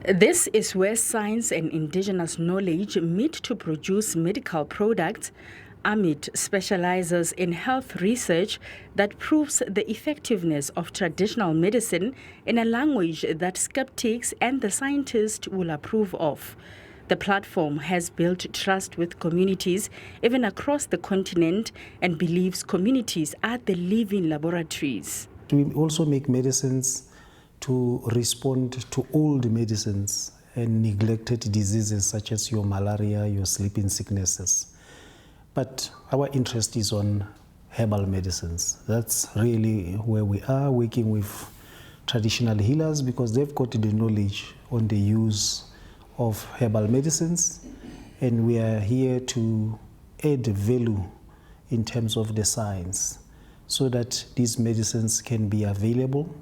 This is where science and indigenous knowledge meet to produce medical products. AMIT specializes in health research that proves the effectiveness of traditional medicine in a language that skeptics and the scientists will approve of. The platform has built trust with communities even across the continent and believes communities are the living laboratories. We also make medicines to respond to old medicines and neglected diseases such as your malaria, your sleeping sicknesses. But our interest is on herbal medicines. That's really where we are working with traditional healers because they've got the knowledge on the use of herbal medicines, and we are here to add value in terms of the science so that these medicines can be available.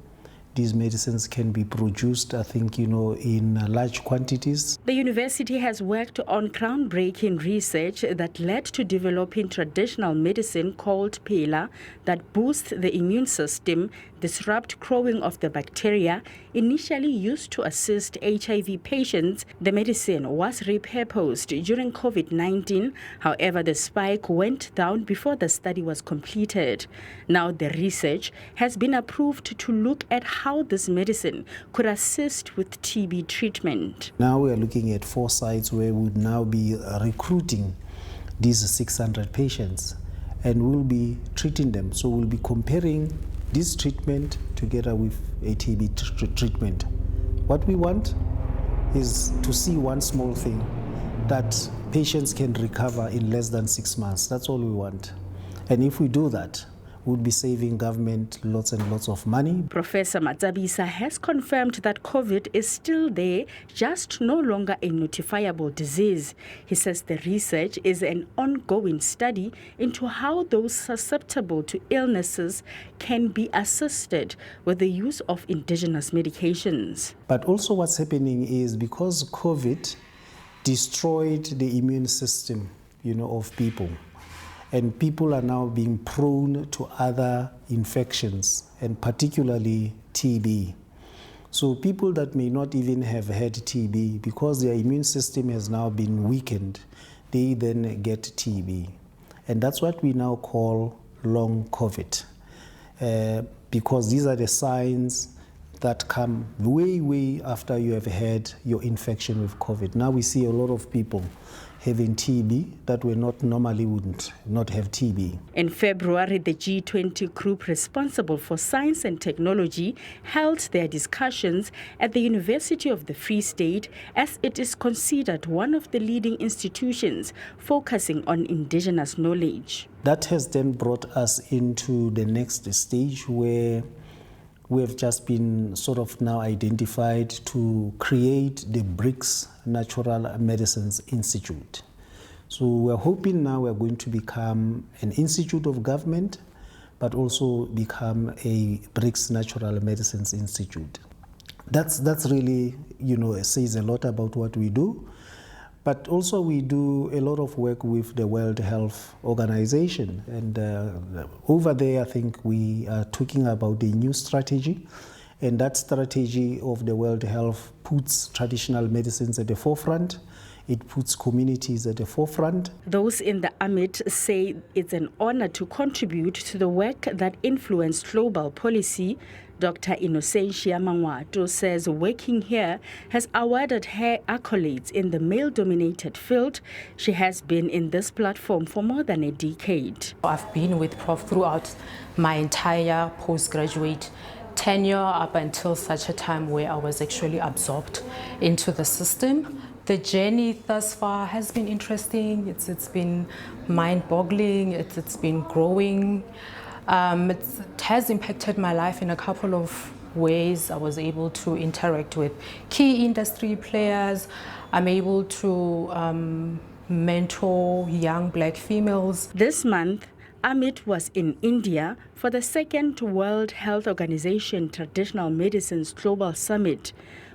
These medicines can be produced, in large quantities. The university has worked on groundbreaking research that led to developing traditional medicine called Phela that boosts the immune system, disrupt growing of the bacteria. Initially used to assist HIV patients, the medicine was repurposed during COVID-19. However, the spike went down before the study was completed. Now the research has been approved to look at how this medicine could assist with TB treatment. Now we are looking at 4 sites where we would now be recruiting these 600 patients and we'll be treating them. So we'll be comparing this treatment together with a TB treatment. What we want is to see one small thing, that patients can recover in less than 6 months. That's all we want. And if we do that, we'll be saving government lots and lots of money. Professor Matsabisa has confirmed that COVID is still there, just no longer a notifiable disease. He says the research is an ongoing study into how those susceptible to illnesses can be assisted with the use of indigenous medications. But also what's happening is because COVID destroyed the immune system, of people. And people are now being prone to other infections, and particularly TB. So people that may not even have had TB, because their immune system has now been weakened, they then get TB. And that's what we now call long COVID, because these are the signs that come way, way after you have had your infection with COVID. Now we see a lot of people having TB that were not normally would not have TB. In February, the G20 group responsible for science and technology held their discussions at the University of the Free State, as it is considered one of the leading institutions focusing on indigenous knowledge. That has then brought us into the next stage where we have just been sort of now identified to create the BRICS Natural Medicines Institute. So we're hoping now we're going to become an institute of government, but also become a BRICS Natural Medicines Institute. That's really, says a lot about what we do. But also we do a lot of work with the World Health Organization. And over there, I think we are talking about a new strategy. And that strategy of the World Health puts traditional medicines at the forefront. It puts communities at the forefront. Those in the AMIT say it's an honor to contribute to the work that influenced global policy. Dr. Innocentia Mangwato says working here has awarded her accolades in the male-dominated field. She has been in this platform for more than a decade. I've been with Prof throughout my entire postgraduate tenure up until such a time where I was actually absorbed into the system. The journey thus far has been interesting. It's been mind-boggling. It's been growing. It has impacted my life in a couple of ways. I was able to interact with key industry players. I'm able to mentor young black females. This month, AMIT was in India for the 2nd World Health Organization Traditional Medicines Global Summit.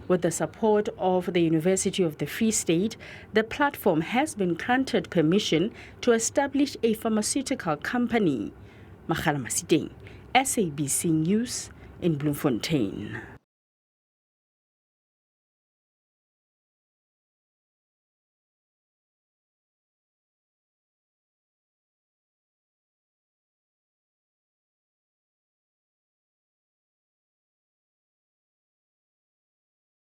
With the support of the University of the Free State, the platform has been granted permission to establish a pharmaceutical company. SABC News in Bloemfontein.